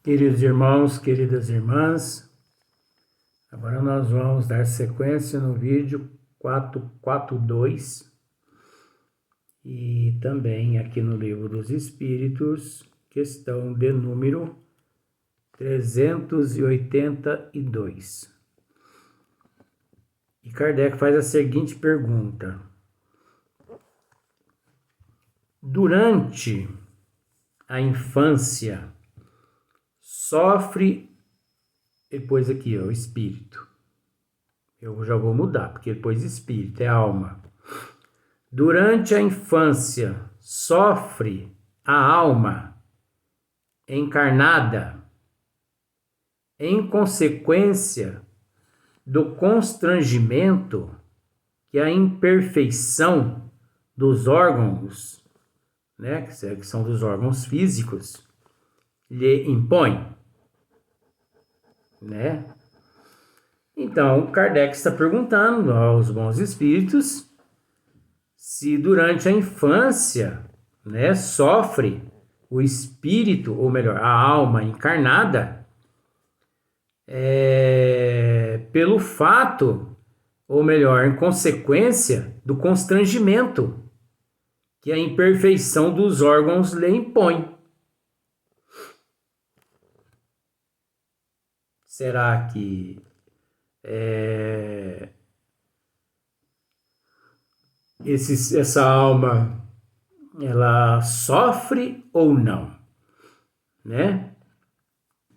Queridos irmãos, queridas irmãs, agora nós vamos dar sequência no vídeo 442 e também aqui no Livro dos Espíritos, questão de número 382. E Kardec faz a seguinte pergunta: durante a infância, sofre, depois aqui, o espírito. Eu já vou mudar, porque depois espírito é alma. Durante a infância, sofre a alma encarnada em consequência do constrangimento que a imperfeição dos órgãos, né, que são dos órgãos físicos, lhe impõe, né? Então, Kardec está perguntando aos bons espíritos se durante a infância, né, sofre o espírito, ou melhor, a alma encarnada, pelo fato, ou melhor, em consequência do constrangimento que a imperfeição dos órgãos lhe impõe. Será que essa alma ela sofre ou não, né?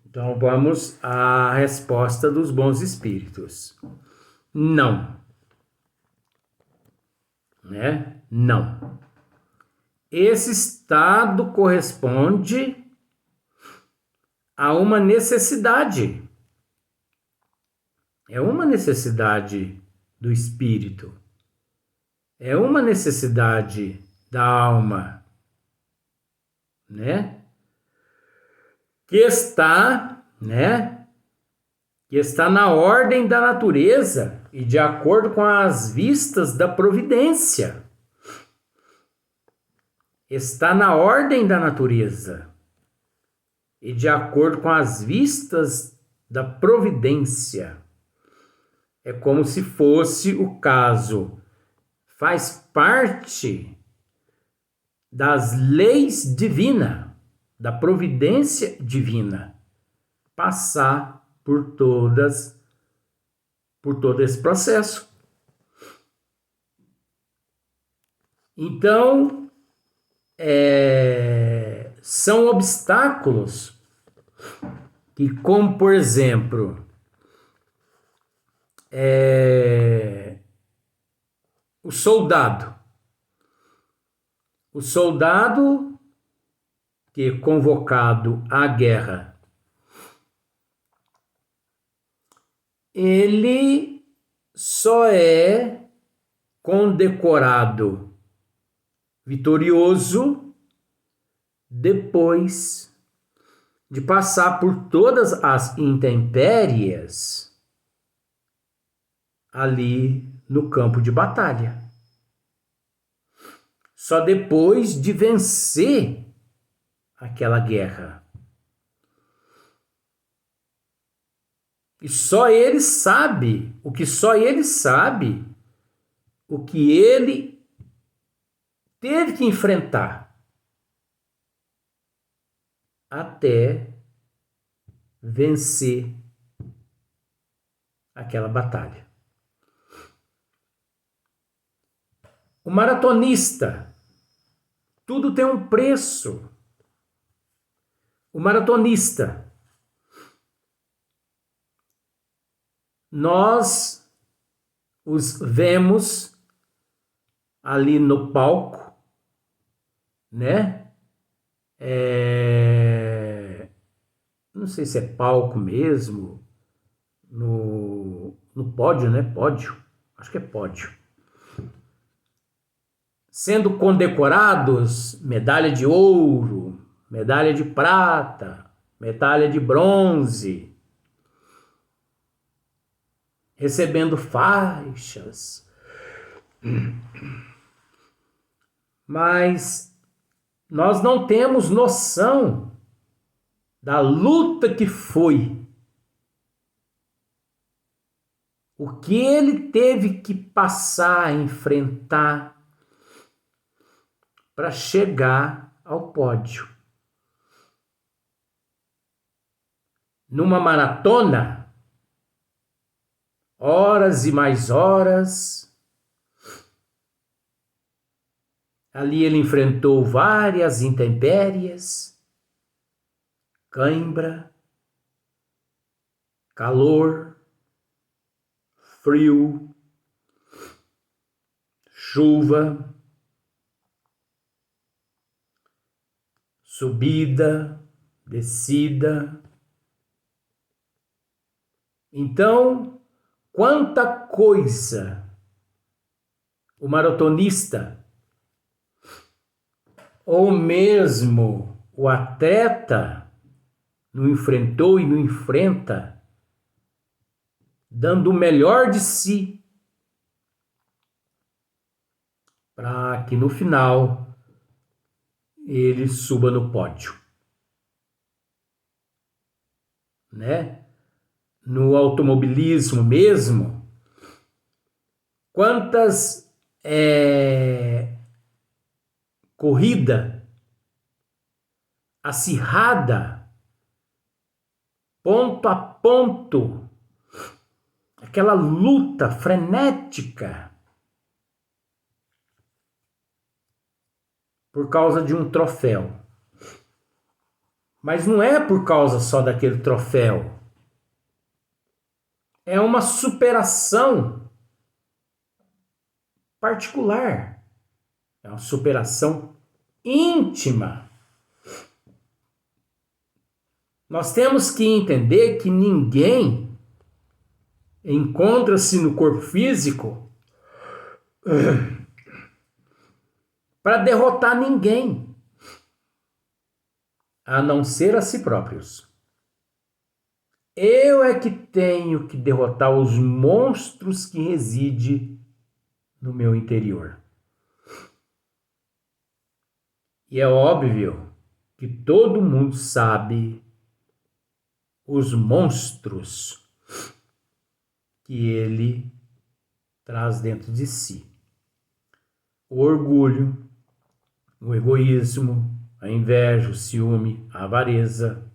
Então vamos à resposta dos bons espíritos. Não, né? Não. Esse estado corresponde a uma necessidade. É uma necessidade do espírito. É uma necessidade da alma, né? Que está na ordem da natureza e de acordo com as vistas da providência. Está na ordem da natureza e de acordo com as vistas da providência. É como se fosse o caso, faz parte das leis divinas, da providência divina, passar por todo esse processo. Então, são obstáculos que, como por exemplo, o soldado que é convocado à guerra, ele só é condecorado vitorioso depois de passar por todas as intempéries ali no campo de batalha. Só depois de vencer aquela guerra. E só ele sabe, o que ele teve que enfrentar até vencer aquela batalha. O maratonista, tudo tem um preço. O maratonista, nós os vemos ali no palco, né? Não sei se é palco mesmo, no pódio, né? Pódio, acho que é pódio. Sendo condecorados, medalha de ouro, medalha de prata, medalha de bronze, recebendo faixas. Mas nós não temos noção da luta que foi, o que ele teve que passar, enfrentar para chegar ao pódio. Numa maratona, horas e mais horas, ali ele enfrentou várias intempéries, cãibra, calor, frio, chuva, subida, descida. Então, quanta coisa o maratonista, ou mesmo o atleta, não enfrentou e não enfrenta, dando o melhor de si, para que no final ele suba no pódio, né? No automobilismo mesmo, quantas corrida acirrada, ponto a ponto, aquela luta frenética por causa de um troféu. Mas não é por causa só daquele troféu. É uma superação particular. É uma superação íntima. Nós temos que entender que ninguém encontra-se no corpo físico para derrotar ninguém, a não ser a si próprios. Eu é que tenho que derrotar os monstros que residem no meu interior. E é óbvio que todo mundo sabe os monstros que ele traz dentro de si. O orgulho, o egoísmo, a inveja, o ciúme, a avareza,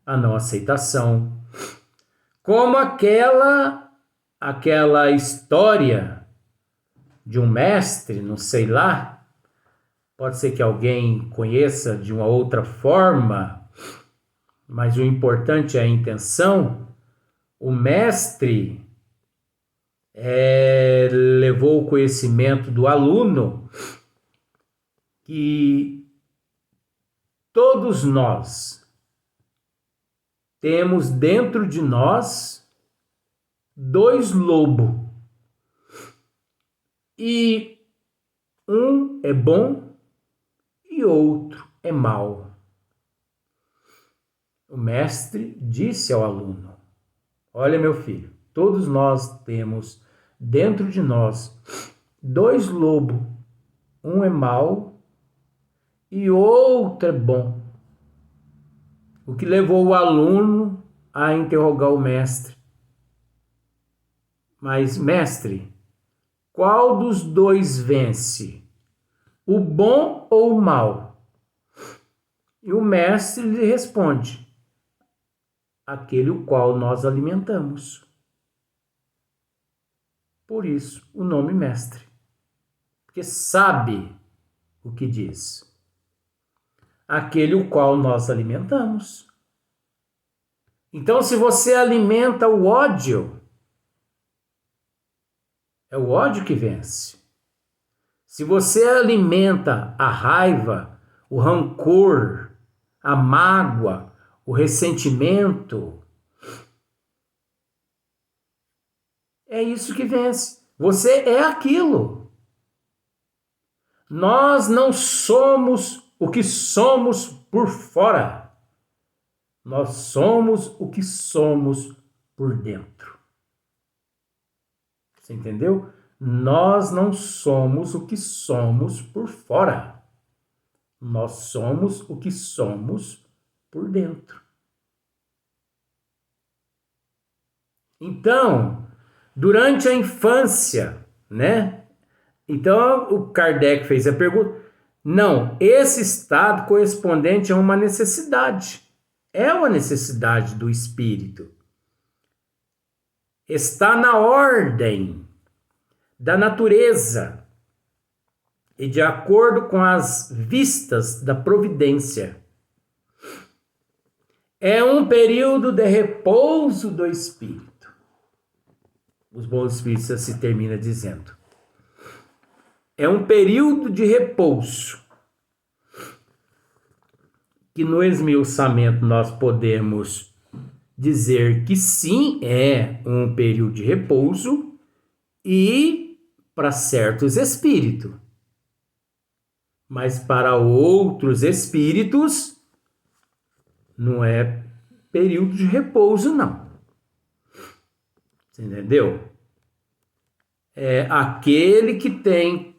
a não aceitação. Como aquela história de um mestre, não sei lá, pode ser que alguém conheça de uma outra forma, mas o importante é a intenção. O mestre levou o conhecimento do aluno que todos nós temos dentro de nós 2 lobos. E um é bom e outro é mau. O mestre disse ao aluno: olha, meu filho, todos nós temos dentro de nós 2 lobos. Um é mau e outro é bom. O que levou o aluno a interrogar o mestre: mas, mestre, qual dos 2 vence? O bom ou o mal? E o mestre lhe responde: aquele o qual nós alimentamos. Por isso, o nome mestre. Porque sabe o que diz. Aquele o qual nós alimentamos. Então, se você alimenta o ódio, é o ódio que vence. Se você alimenta a raiva, o rancor, a mágoa, o ressentimento, é isso que vence. Você é aquilo. Nós não somos o que somos por fora. Nós somos o que somos por dentro. Você entendeu? Nós não somos o que somos por fora. Nós somos o que somos por dentro. Então, durante a infância, né? Então, o Kardec fez a pergunta. Não, esse estado correspondente a uma necessidade. É uma necessidade do espírito. Está na ordem da natureza e de acordo com as vistas da providência. É um período de repouso do espírito. Os bons espíritos se termina dizendo. É um período de repouso. Que no esmiuçamento nós podemos dizer que sim, é um período de repouso e para certos espíritos. Mas para outros espíritos não é período de repouso, não. Você entendeu? É aquele que tem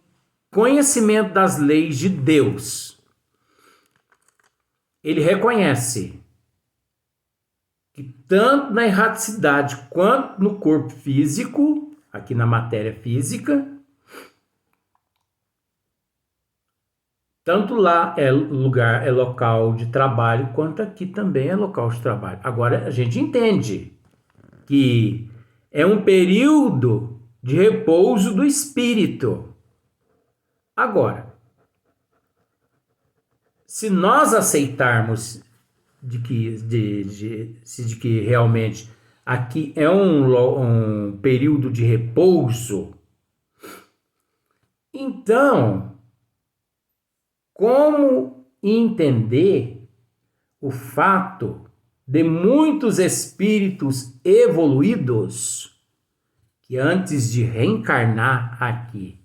conhecimento das leis de Deus. Ele reconhece que tanto na erraticidade quanto no corpo físico, aqui na matéria física, tanto lá é lugar, é local de trabalho, quanto aqui também é local de trabalho. Agora a gente entende que é um período de repouso do espírito. Agora, se nós aceitarmos de que realmente aqui é um período de repouso, então, como entender o fato de muitos espíritos evoluídos que antes de reencarnar aqui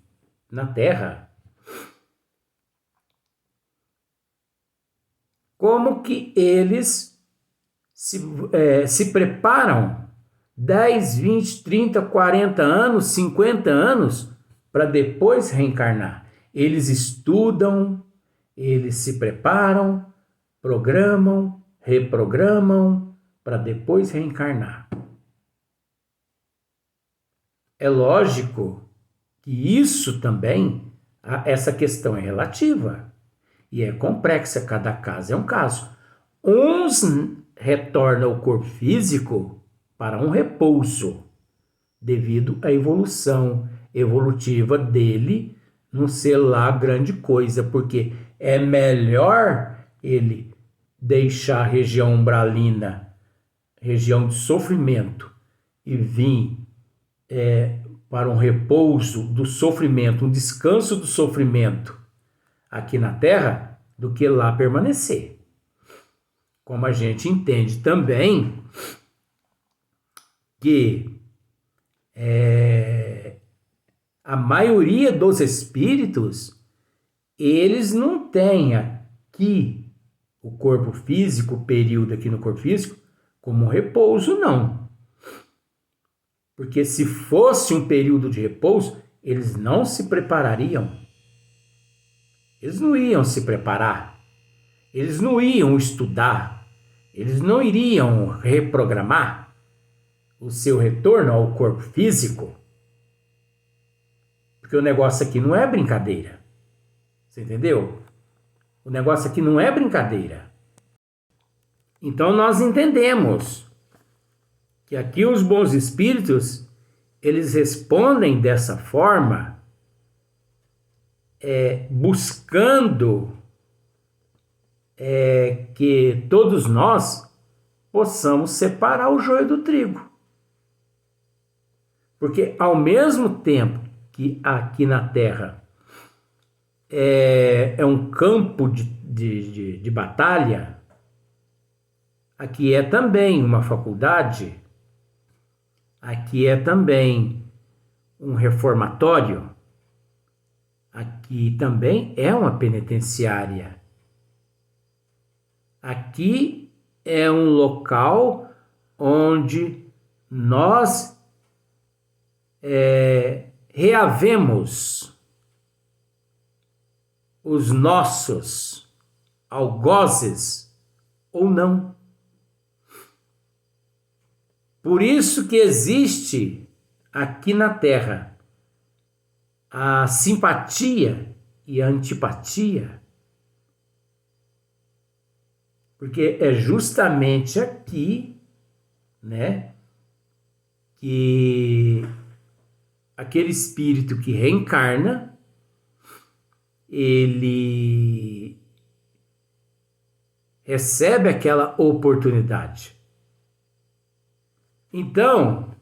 na Terra, como que eles se preparam 10, 20, 30, 40 anos, 50 anos para depois reencarnar. Eles estudam, eles se preparam, programam, reprogramam para depois reencarnar. É lógico que isso também, essa questão é relativa e é complexa, cada caso é um caso. Uns retornam ao corpo físico para um repouso, devido à evolução evolutiva dele não ser lá grande coisa, porque é melhor ele deixar a região umbralina, região de sofrimento, e vir para um repouso do sofrimento, um descanso do sofrimento aqui na Terra, do que lá permanecer. Como a gente entende também que a maioria dos espíritos, eles não têm aqui o corpo físico, o período aqui no corpo físico, como repouso, não. Porque se fosse um período de repouso, eles não se preparariam. Eles não iam se preparar. Eles não iam estudar. Eles não iriam reprogramar o seu retorno ao corpo físico. Porque o negócio aqui não é brincadeira. Você entendeu? O negócio aqui não é brincadeira. Então nós entendemos que aqui os bons espíritos, eles respondem dessa forma, buscando que todos nós possamos separar o joio do trigo. Porque ao mesmo tempo que aqui na Terra é um campo de batalha, aqui é também uma faculdade, aqui é também um reformatório, aqui também é uma penitenciária. Aqui é um local onde nós reavemos os nossos algozes ou não. Por isso que existe aqui na Terra a simpatia e a antipatia, porque é justamente aqui, né, que aquele espírito que reencarna, ele recebe aquela oportunidade. Então,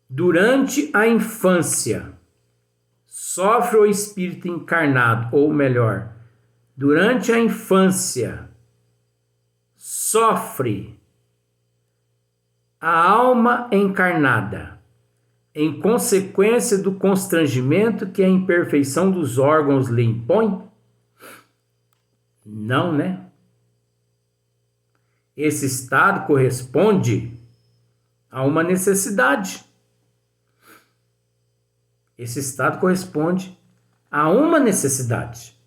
durante a infância, sofre o espírito encarnado, ou melhor, durante a infância, sofre a alma encarnada, em consequência do constrangimento que a imperfeição dos órgãos lhe impõe? Não, né? Esse estado corresponde a uma necessidade. Esse estado corresponde a uma necessidade.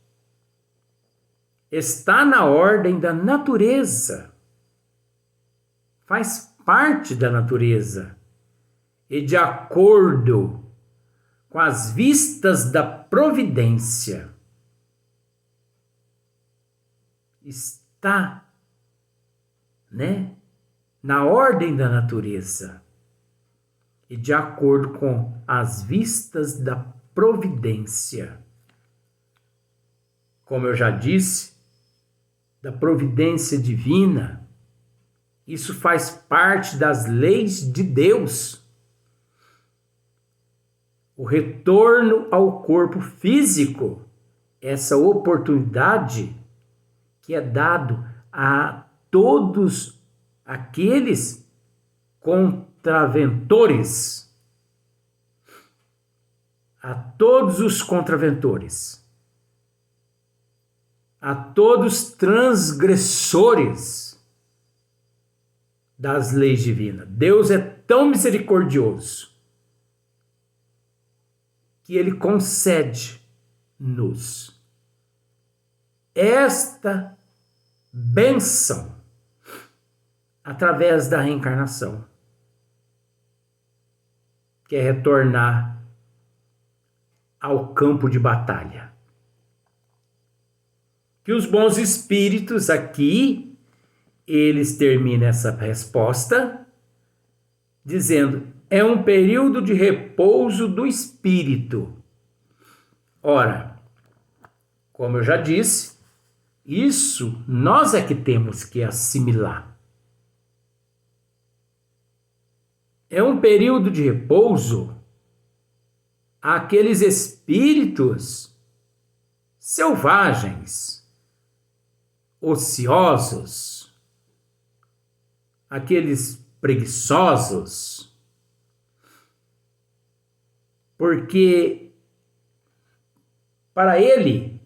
Está na ordem da natureza. Faz parte da natureza. E de acordo com as vistas da providência, está, né, na ordem da natureza. E de acordo com as vistas da providência. Como eu já disse, da providência divina, isso faz parte das leis de Deus. O retorno ao corpo físico, essa oportunidade que é dado a todos aqueles contraventores, a todos os contraventores, a todos transgressores das leis divinas. Deus é tão misericordioso que ele concede-nos esta bênção através da reencarnação, que é retornar ao campo de batalha. Que os bons espíritos aqui, eles terminam essa resposta dizendo: é um período de repouso do espírito. Ora, como eu já disse, isso nós é que temos que assimilar. É um período de repouso àqueles espíritos selvagens, ociosos, aqueles preguiçosos, porque para ele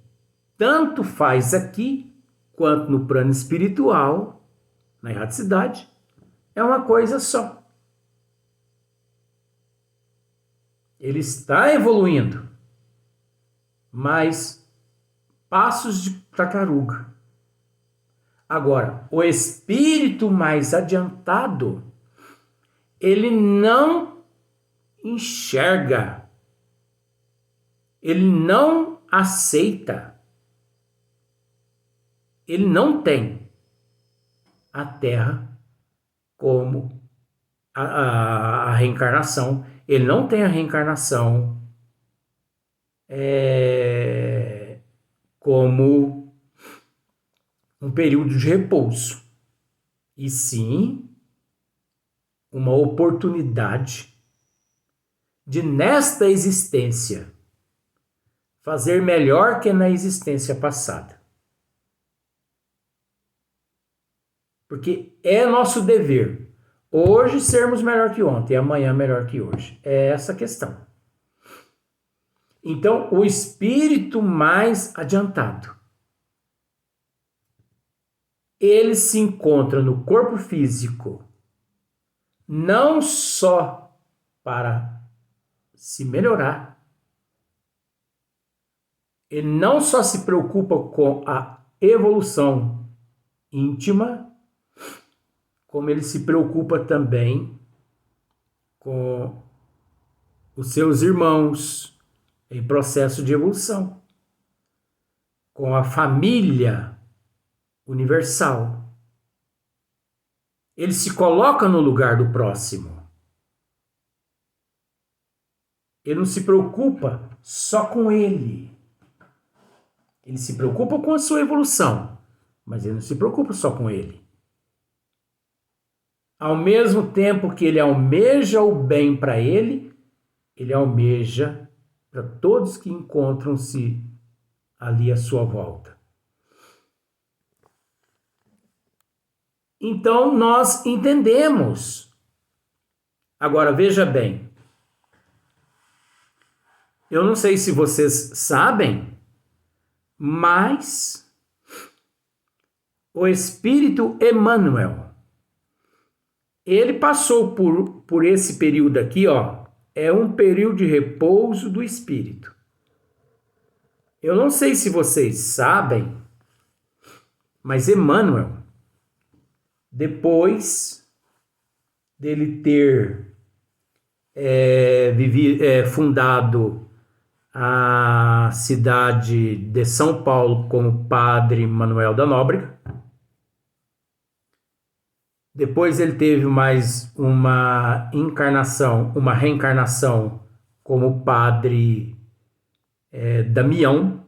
tanto faz aqui quanto no plano espiritual, na erraticidade, é uma coisa só. Ele está evoluindo, mas passos de tartaruga. Agora, o espírito mais adiantado, ele não enxerga, ele não aceita, ele não tem a Terra como a reencarnação, ele não tem a reencarnação como um período de repouso, e sim uma oportunidade de, nesta existência, fazer melhor que na existência passada. Porque é nosso dever hoje sermos melhor que ontem, e amanhã melhor que hoje. É essa a questão. Então, o espírito mais adiantado, ele se encontra no corpo físico não só para se melhorar, ele não só se preocupa com a evolução íntima, como ele se preocupa também com os seus irmãos em processo de evolução, com a família universal. Ele se coloca no lugar do próximo. Ele não se preocupa só com ele. Ele se preocupa com a sua evolução, mas ele não se preocupa só com ele. Ao mesmo tempo que ele almeja o bem para ele almeja para todos que encontram-se ali à sua volta. Então nós entendemos. Agora veja bem, eu não sei se vocês sabem, mas o Espírito Emmanuel, ele passou por esse período aqui, ó, é um período de repouso do Espírito. Eu não sei se vocês sabem, mas Emmanuel, depois dele ter fundado a cidade de São Paulo como Padre Manuel da Nóbrega, depois ele teve mais uma reencarnação como Padre Damião.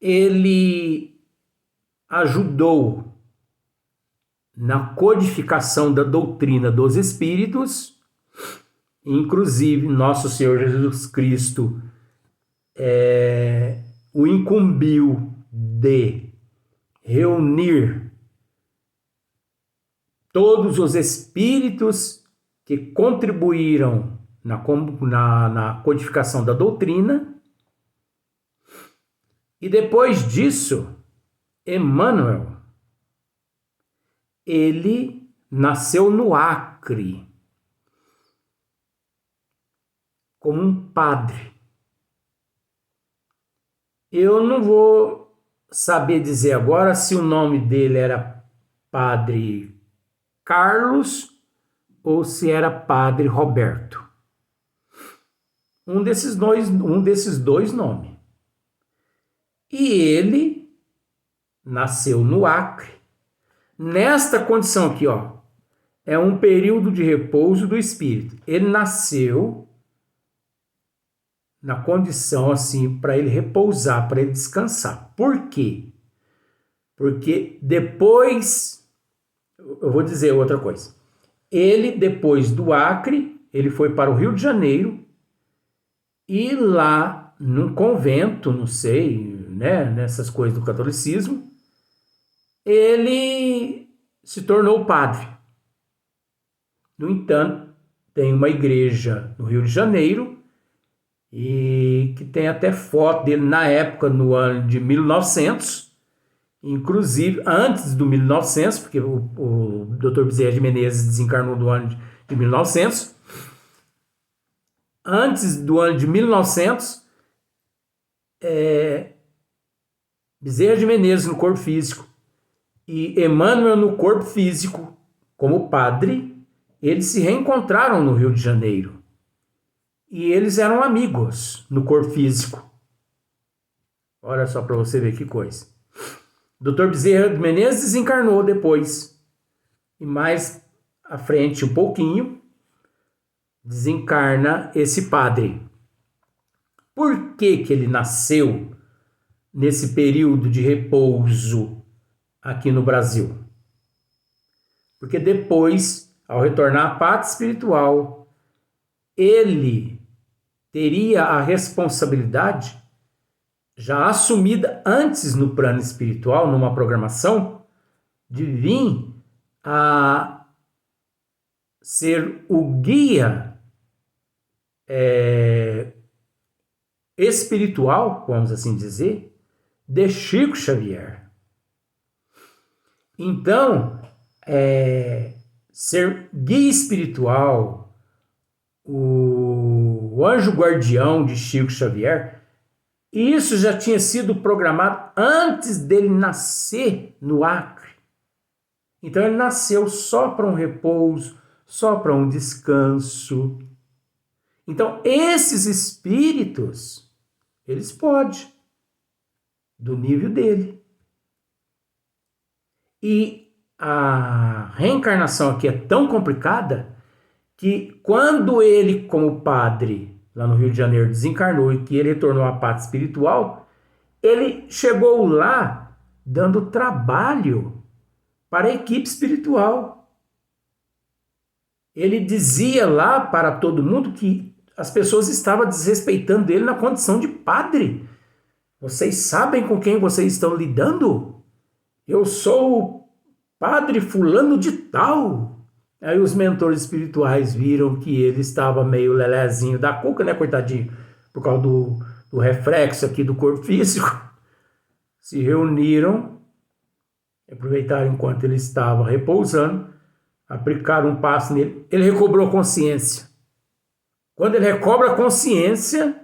Ele ajudou na codificação da doutrina dos espíritos, inclusive nosso Senhor Jesus Cristo o incumbiu de reunir todos os espíritos que contribuíram na codificação da doutrina. E depois disso, Emmanuel, ele nasceu no Acre como um padre. Eu não vou saber dizer agora se o nome dele era Padre Carlos ou se era Padre Roberto. Um desses dois nomes. E ele nasceu no Acre. Nesta condição aqui, ó, é um período de repouso do espírito. Ele nasceu na condição assim para ele repousar, para ele descansar. Por quê? Porque depois, eu vou dizer outra coisa. Ele, depois do Acre, ele foi para o Rio de Janeiro e lá num convento, não sei, né, nessas coisas do catolicismo, ele se tornou padre. No entanto, tem uma igreja no Rio de Janeiro e que tem até foto dele na época, no ano de 1900, inclusive antes do 1900, porque o Dr. Bezerra de Menezes desencarnou no ano de 1900. Antes do ano de 1900, Bezerra de Menezes no corpo físico e Emmanuel no corpo físico, como padre, eles se reencontraram no Rio de Janeiro. E eles eram amigos no corpo físico. Olha só para você ver que coisa. Dr. Bezerra de Menezes desencarnou depois. E mais à frente um pouquinho, desencarna esse padre. Por que que ele nasceu nesse período de repouso aqui no Brasil? Porque depois, ao retornar à pátria espiritual, ele teria a responsabilidade já assumida antes no plano espiritual, numa programação, de vir a ser o guia espiritual, vamos assim dizer, de Chico Xavier. Então, ser guia espiritual, o anjo guardião de Chico Xavier, Isso já tinha sido programado antes dele nascer no Acre. Então ele nasceu só para um repouso, só para um descanso. Então esses espíritos, eles podem, do nível dele. E a reencarnação aqui é tão complicada que quando ele, como padre, lá no Rio de Janeiro, desencarnou e que ele retornou à pátria espiritual, ele chegou lá dando trabalho para a equipe espiritual. Ele dizia lá para todo mundo que as pessoas estavam desrespeitando ele na condição de padre. Vocês sabem com quem vocês estão lidando? Eu sou o padre fulano de tal. Aí os mentores espirituais viram que ele estava meio lelezinho da cuca, né, coitadinho, por causa do reflexo aqui do corpo físico. Se reuniram, aproveitaram enquanto ele estava repousando, aplicaram um passo nele, ele recobrou consciência. Quando ele recobra a consciência,